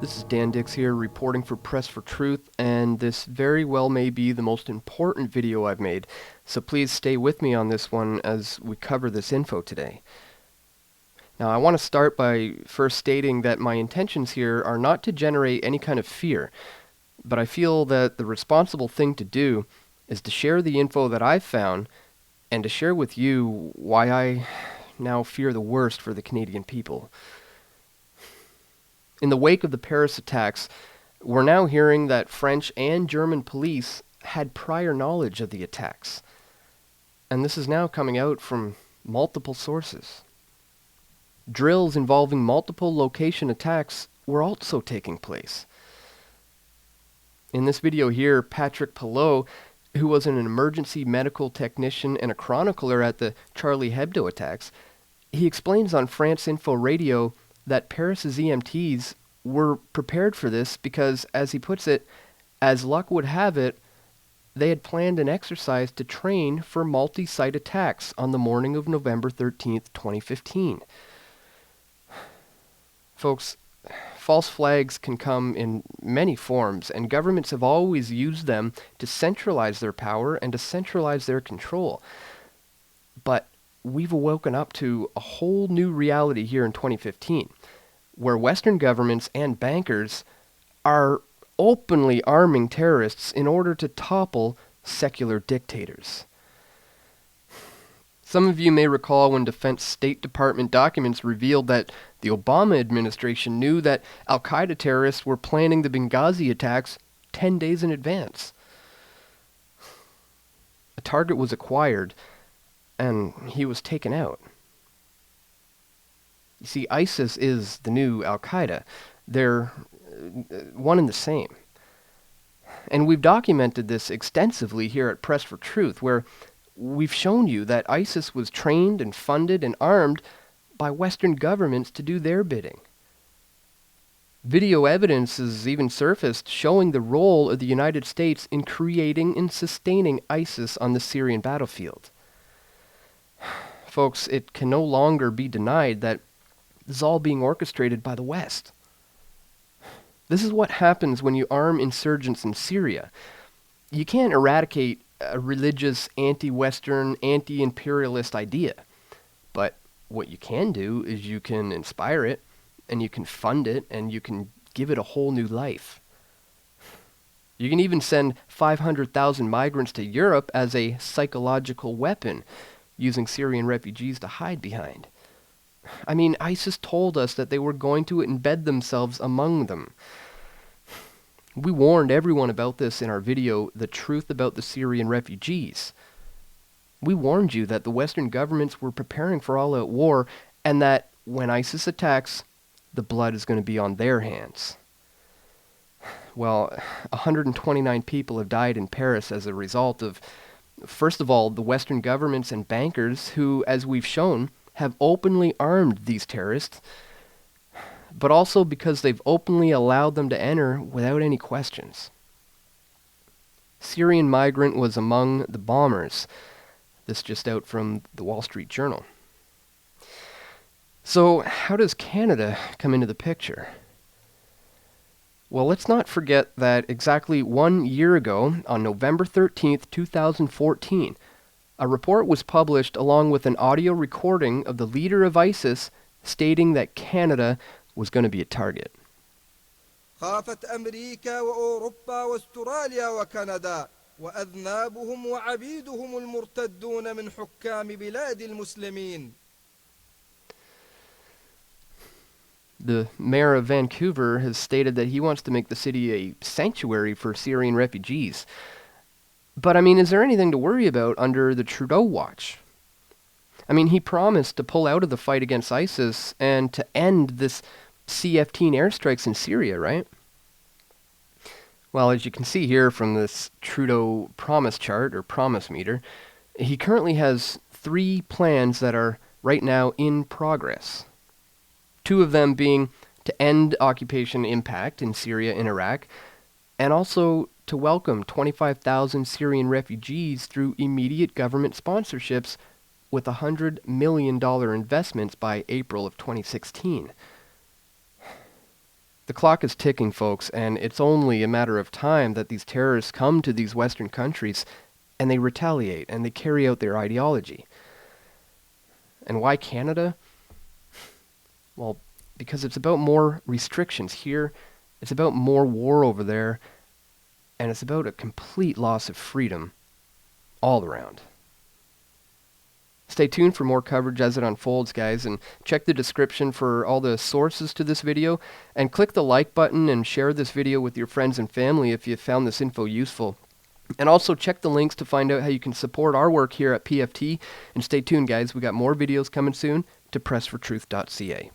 This is Dan Dix here, reporting for Press for Truth, and this very well may be the most important video I've made, so please stay with me on this one as we cover this info today. Now, I want to start by first stating that my intentions here are not to generate any kind of fear, but I feel that the responsible thing to do is to share the info that I've found and to share with you why I now fear the worst for the Canadian people. In the wake of the Paris attacks, we're now hearing that French and German police had prior knowledge of the attacks. And this is now coming out from multiple sources. Drills involving multiple location attacks were also taking place. In this video here, Patrick Pelot, who was an emergency medical technician and a chronicler at the Charlie Hebdo attacks, he explains on France Info Radio that Paris's EMTs were prepared for this because, as he puts it, as luck would have it, they had planned an exercise to train for multi-site attacks on the morning of November 13th, 2015. Folks, false flags can come in many forms, and governments have always used them to centralize their power and to centralize their control. But we've awoken up to a whole new reality here in 2015, where Western governments and bankers are openly arming terrorists in order to topple secular dictators. Some of you may recall when Defense State Department documents revealed that the Obama administration knew that Al-Qaeda terrorists were planning the Benghazi attacks 10 days in advance. A target was acquired, and he was taken out. You see, ISIS is the new Al-Qaeda. They're one and the same. And we've documented this extensively here at Press for Truth, where we've shown you that ISIS was trained and funded and armed by Western governments to do their bidding. Video evidence has even surfaced showing the role of the United States in creating and sustaining ISIS on the Syrian battlefield. Folks, it can no longer be denied that this is all being orchestrated by the West. This is what happens when you arm insurgents in Syria. You can't eradicate a religious, anti-Western, anti-imperialist idea. But what you can do is you can inspire it, and you can fund it, and you can give it a whole new life. You can even send 500,000 migrants to Europe as a psychological weapon, using Syrian refugees to hide behind. I mean, ISIS told us that they were going to embed themselves among them. We warned everyone about this in our video, The Truth About the Syrian Refugees. We warned you that the Western governments were preparing for all-out war, and that when ISIS attacks, the blood is going to be on their hands. Well, 129 people have died in Paris as a result of, first of all, the Western governments and bankers who, as we've shown, have openly armed these terrorists, but also because they've openly allowed them to enter without any questions. Syrian migrant was among the bombers. This just out from the Wall Street Journal. So, how does Canada come into the picture? Well, let's not forget that exactly 1 year ago, on November 13th, 2014, a report was published along with an audio recording of the leader of ISIS stating that Canada was going to be a target. خافت أمريكا وأوروبا واستراليا وكندا وأذنابهم وعبيدهم المرتدون من حكام بلاد المسلمين. The mayor of Vancouver has stated that he wants to make the city a sanctuary for Syrian refugees. But I mean, is there anything to worry about under the Trudeau watch? I mean, he promised to pull out of the fight against ISIS and to end this C-15 airstrikes in Syria, right? Well, as you can see here from this Trudeau promise chart, or promise meter, he currently has 3 plans that are right now in progress. 2 of them being to end occupation impact in Syria and Iraq, and also to welcome 25,000 Syrian refugees through immediate government sponsorships with $100 million investments by April of 2016. The clock is ticking, folks, and it's only a matter of time that these terrorists come to these Western countries and they retaliate and they carry out their ideology. And why Canada? Well, because it's about more restrictions here, it's about more war over there, and it's about a complete loss of freedom all around. Stay tuned for more coverage as it unfolds, guys, and check the description for all the sources to this video, and click the like button and share this video with your friends and family if you found this info useful. And also check the links to find out how you can support our work here at PFT, and stay tuned, guys, we got more videos coming soon to pressfortruth.ca.